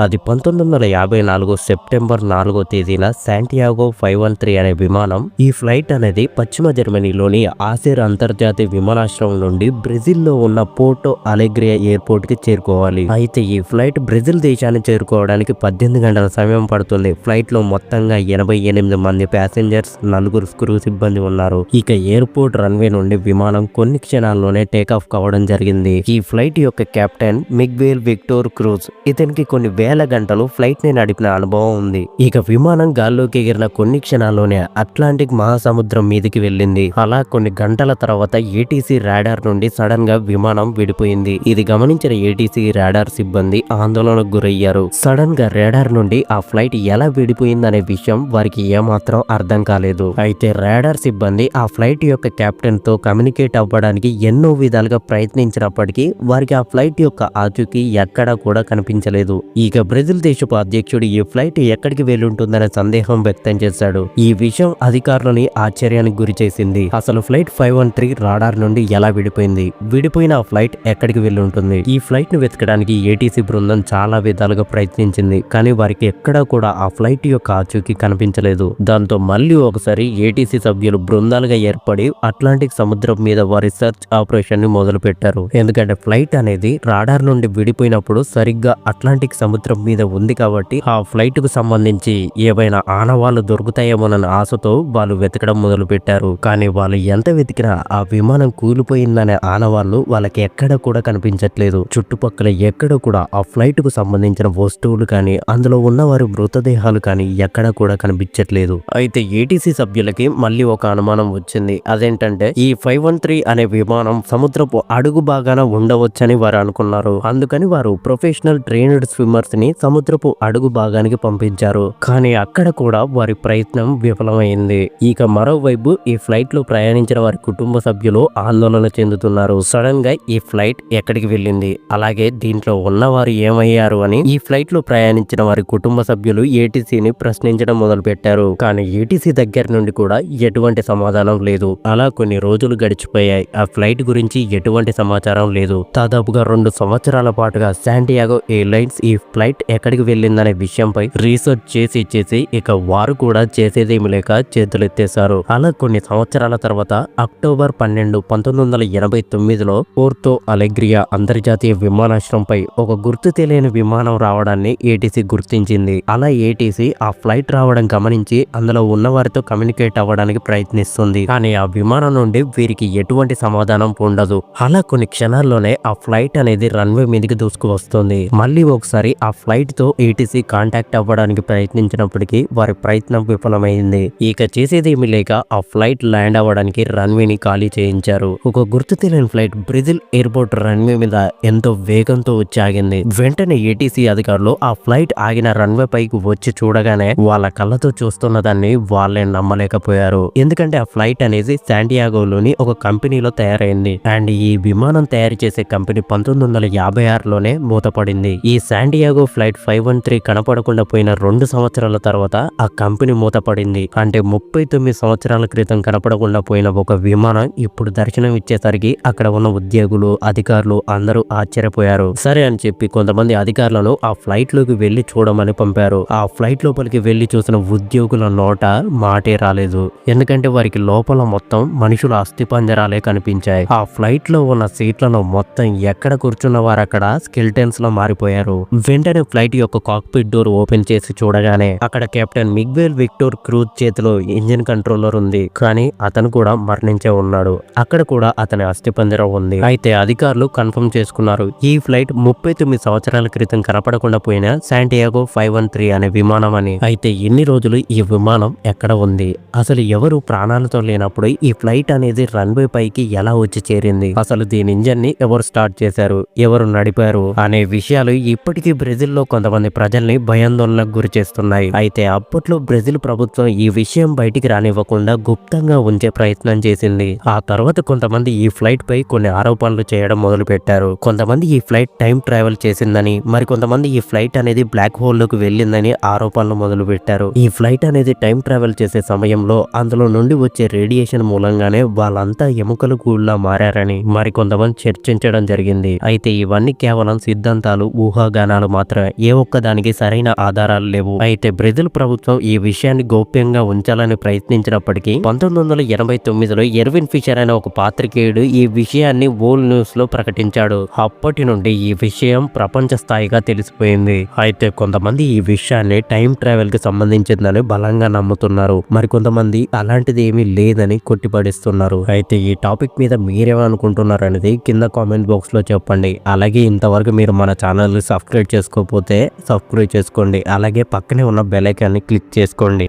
అది 1954 సెప్టెంబర్ 4వ తేదీన శాంటియాగో 513 అనే విమానం. ఈ ఫ్లైట్ అనేది పశ్చిమ జర్మనీలోని ఆసిర్ అంతర్జాతీయ విమానాశ్రయం నుండి బ్రెజిల్లో ఉన్న పోర్టో అలెగ్రియా ఎయిర్పోర్ట్ కి చేరుకోవాలి. అయితే ఈ ఫ్లైట్ బ్రెజిల్ దేశాన్ని చేరుకోవడానికి 18 గంటల సమయం పడుతుంది. ఫ్లైట్ లో మొత్తంగా 88 మంది ప్యాసింజర్స్, 4 క్రూ సిబ్బంది ఉన్నారు. ఇక ఎయిర్పోర్ట్ రన్వే నుండి విమానం కొన్ని క్షణాల్లోనే టేకాఫ్ కావడం జరిగింది. ఈ ఫ్లైట్ యొక్క కెప్టెన్ మిగ్వేల్ విక్టోర్ క్రూజ్. ఇతనికి కొన్ని వేల గంటలు ఫ్లైట్ ని నడిపిన అనుభవం ఉంది. ఇక విమానం గాల్లోకి ఎగిరిన కొన్ని క్షణాల్లోనే అట్లాంటిక్ మహాసముద్రం మీదకి వెళ్ళింది. అలా కొన్ని గంటల తర్వాత ఏటీసీ రాడార్ నుండి సడన్ గా విమానం విడిపోయింది. ఇది గమనించిన ఏటీసీ రాడార్ సిబ్బంది ఆందోళనకు గురయ్యారు. సడన్ గా రాడార్ నుండి ఆ ఫ్లైట్ ఎలా విడిపోయిందనే విషయం వారికి ఏమాత్రం అర్థం కాలేదు. అయితే రాడార్ సిబ్బంది ఆ ఫ్లైట్ యొక్క కెప్టెన్ తో కమ్యూనికేట్ అవ్వడానికి ఎన్నో విధాలుగా ప్రయత్నించినప్పటికీ వారికి ఆ ఫ్లైట్ యొక్క ఆచూకీ ఎక్కడా కూడా కనిపించలేదు. ఇక బ్రెజిల్ దేశపు అధ్యక్షుడు ఈ ఫ్లైట్ ఎక్కడికి వెళ్ళుంటుందనే సందేహం వ్యక్తం చేశాడు. ఈ విషయం అధికారులని ఆశ్చర్యానికి గురి చేసింది. అసలు ఫ్లైట్ 513 రాడార్ నుండి ఎలా విడిపోయింది? విడిపోయిన ఆ ఫ్లైట్ ఎక్కడికి వెళ్ళుంటుంది? ఈ ఫ్లైట్ ను వెతకడానికి ఏటీసీ బృందం చాలా విధాలుగా ప్రయత్నించింది. కానీ వారికి ఎక్కడా కూడా ఆ ఫ్లైట్ యొక్క ఆచూకీ కనిపించలేదు. దాంతో మళ్ళీ ఒకసారి ఏటీసీ సభ్యులు బృందాలుగా ఏర్పడి అట్లాంటిక్ సముద్రం మీద వారి సెర్చ్ ఆపరేషన్ ని మొదలు పెట్టారు. ఎందుకంటే ఫ్లైట్ అనేది రాడార్ నుండి విడిపోయినప్పుడు సరిగ్గా అట్లాంటిక్ సముద్రం మీద ఉంది కాబట్టి ఆ ఫ్లైట్ కు సంబంధించి ఏవైనా ఆనవాళ్లు దొరుకుతాయేమోనన్న ఆశతో వాళ్ళు వెతకడం మొదలు పెట్టారు. కానీ వాళ్ళు ఎంత వెతికినా ఆ విమానం కూలిపోయిందనే ఆనవాళ్లు వాళ్ళకి ఎక్కడ కూడా కనిపించట్లేదు. చుట్టుపక్కల ఎక్కడ కూడా ఆ ఫ్లైట్ కు సంబంధించిన వస్తువులు కానీ అందులో ఉన్న వారి మృతదేహాలు కానీ ఎక్కడ కూడా కనిపించట్లేదు. అయితే ఏటీసీ సభ్యులకి మళ్ళీ ఒక అనుమానం వచ్చింది. అదేంటంటే ఈ 513 అనే విమానం సముద్రపు అడుగు భాగాన ఉండవచ్చని వారు అనుకున్నారు. అందుకని వారు ప్రొఫెషనల్ ట్రైన్డ్ స్విమ్మర్స్ ని సముద్రపు అడుగు భాగానికి పంపించారు. కానీ అక్కడ కూడా వారి ప్రయత్నం విఫలమైంది. ఇక మరోవైపు ఈ ఫ్లైట్ లో ప్రయాణించిన వారి కుటుంబ సభ్యులు ఆందోళన చెందుతున్నారు. సడన్ గా ఈ ఫ్లైట్ ఎక్కడికి వెళ్ళింది, అలాగే దీంట్లో ఉన్నవారు ఏమయ్యారు అని ఈ ఫ్లైట్ లో ప్రయాణించిన వారి కుటుంబ సభ్యులు ఏటీసీని ప్రశ్నించడం మొదలు పెట్టారు. కానీ ఏటీసీ దగ్గర నుండి కూడా ఎటువంటి సమాధానం లేదు. అలా కొన్ని రోజులు గడిచిపోయాయి. ఆ ఫ్లైట్ గురించి ఎటువంటి సమాచారం లేదు. దాదాపుగా 2 సంవత్సరాల పాటుగా శాంటియాగో ఎయిర్లైన్స్ ఈ ఫ్లైట్ ఎక్కడికి వెళ్ళిందనే విషయంపై రీసెర్చ్ చేసి ఇక వారు కూడా చేసేదేమి లేక చేతులెత్తేశారు. అలా కొన్ని సంవత్సరాల తర్వాత అక్టోబర్ 12, 1989లో పోర్టో అలెగ్రియా అంతర్జాతీయ విమానాశ్రయంపై ఒక గుర్తు తెలియని విమానం రావడాన్ని ఏటీసీ గుర్తించింది. అలా ఏటీసీ ఆ ఫ్లైట్ రావడం గమనించి అందులో ఉన్న వారితో కమ్యూనికేట్ అవ్వడానికి ప్రయత్నిస్తుంది. కానీ ఆ విమానం నుండి వీరికి ఎటువంటి సమాధానం ఉండదు. అలా కొన్ని క్షణాల్లోనే ఆ ఫ్లైట్ అనేది రన్వే మీదకి దూసుకు వస్తుంది. మళ్ళీ ఒకసారి ఆ ఫ్లైట్ తో ఏటీసీ కాంటాక్ట్ అవ్వడానికి ప్రయత్నించినప్పటికీ వారి ప్రయత్నం విఫలమైంది. ఇక చేసేదేమీ లేక ఆ ఫ్లైట్ ల్యాండ్ అవ్వడానికి రన్వేని ఖాళీ చేయించారు. ఒక గుర్తు తెలియని ఫ్లైట్ బ్రెజిల్ ఎయిర్పోర్ట్ రన్వే మీద ఎంతో వేగంతో వచ్చి ఆగింది. వెంటనే ఏటీసీ అధికారులు ఆ ఫ్లైట్ ఆగిన రన్వే పైకి వచ్చి చూడగానే వాళ్ళ కళ్ళతో చూస్తున్న దాన్ని వాళ్ళే నమ్మలేకపోయారు. ఎందుకంటే ఆ ఫ్లైట్ అనేది శాంటియాగోలోని ఒక కంపెనీలో తయారైంది. అండ్ ఈ విమానం తయారు చేసే కంపెనీ 1956లోనే మూతపడింది. ఈ శాంటియాగో ఫ్లైట్ 513 కనపడకుండా పోయిన 2 సంవత్సరాల తర్వాత ఆ కంపెనీ మూతపడింది. అంటే 39 సంవత్సరాల క్రితం కనపడకుండా పోయిన ఒక విమానం ఇప్పుడు దర్శనం ఇచ్చేసరికి అక్కడ ఉన్న ఉద్యోగులు, అధికారులు అందరూ ఆశ్చర్యపోయారు. సరే అని చెప్పి కొంతమంది అధికారులను ఆ ఫ్లైట్ లోకి వెళ్లి చూడమని పంపారు. ఆ ఫ్లైట్ లోపలికి వెళ్లి చూసిన ఉద్యోగుల నోట మాటే రాలేదు. ఎందుకంటే వారికి లోపల మొత్తం మనుషుల అస్థిపంజరాలే కనిపించాయి. ఆ ఫ్లైట్ లో ఉన్న సీట్లను మొత్తం ఎక్కడ కూర్చున్న వారు అక్కడ స్కెల్టన్స్ లో మారిపోయారు. వెంటనే ఫ్లైట్ యొక్క కాక్పిట్ డోర్ ఓపెన్ చేసి చూడగానే అక్కడ కెప్టెన్ మిగ్వేల్ విక్టోర్ క్రూజ్ చేతిలో ఇంజిన్ కంట్రోలర్ ఉంది. కానీ అతను కూడా మరణించే ఉన్నాడు. అక్కడ కూడా అతని అస్థిపంజరం ఉంది. అయితే అధికారులు కన్ఫర్మ్ చేసుకున్నారు ఈ ఫ్లైట్ 39 సంవత్సరాల క్రితం కనపడకుండా పోయిన శాంటియాగో 513 అనే విమానం అని. అయితే ఇన్ని రోజులు ఈ విమానం ఎక్కడ ఉంది, అసలు ఎవరు ప్రాణాలతో లేనప్పుడు ఈ ఫ్లైట్ అనేది రన్వే పైకి ఎలా వచ్చి చేరింది, అసలు దీని ఇంజన్ ని ఎవరు స్టార్ట్ చేశారు, ఎవరు నడిపారు అనే విషయాలు ఇప్పటికీ బ్రెజిల్లో కొంతమంది ప్రజల్ని భయాందోళనకు గురి చేస్తున్నాయి. అయితే అప్పట్లో బ్రెజిల్ ప్రభుత్వం ఈ విషయం బయటికి రానివ్వకుండా గుప్తంగా ఉంచే ప్రయత్నం చేసింది. ఆ తర్వాత కొంతమంది ఈ ఫ్లైట్ పై కొన్ని ఆరోపణలు చేయడం మొదలు పెట్టారు. కొంతమంది ఈ ఫ్లైట్ టైం ట్రావెల్ చేసిందని, మరి కొంతమంది ఈ ఫ్లైట్ అనేది బ్లాక్ హోల్ లోకి వెళ్ళిందని ఆరోపణలు మొదలు పెట్టారు. ఈ ఫ్లైట్ అనేది టైం ట్రావెల్ చేసే సమయంలో అందులో నుండి వచ్చే రేడియేషన్ మూలంగానే వాళ్ళంతా ఎముకలు గూళ్ళ మారారని మరి కొంతమంది చర్చించడం జరిగింది. అయితే ఇవన్నీ కేవలం సిద్ధాంతాలు, ఊహాగానాలు మాత్రం మాత్రం ఏ ఒక్క దానికి సరైన ఆధారాలు లేవు. అయితే బ్రెజిల్ ప్రభుత్వం ఈ విషయాన్ని గోప్యంగా ఉంచాలని ప్రయత్నించినప్పటికీ 1989లో ఎర్విన్ ఫిషర్ అనే ఒక పాత్రికేయుడు ఈ విషయాన్ని వోల్ న్యూస్ లో ప్రకటించాడు. అప్పటి నుండి ఈ విషయం ప్రపంచ స్థాయిగా తెలిసిపోయింది. అయితే కొంతమంది ఈ విషయాన్ని టైం ట్రావెల్ కి సంబంధించిందని బలంగా నమ్ముతున్నారు. మరికొంతమంది అలాంటిది ఏమీ లేదని కొట్టిపడిస్తున్నారు. అయితే ఈ టాపిక్ మీద మీరేమనుకుంటున్నారు అనేది కింద కామెంట్ బాక్స్ లో చెప్పండి. అలాగే ఇంతవరకు మీరు మన ఛానల్ సబ్స్క్రైబ్ చేసుకోకపోతే సబ్స్క్రైబ్ చేసుకోండి. అలాగే పక్కనే ఉన్న బెల్ ఐకాన్ని క్లిక్ చేసుకోండి.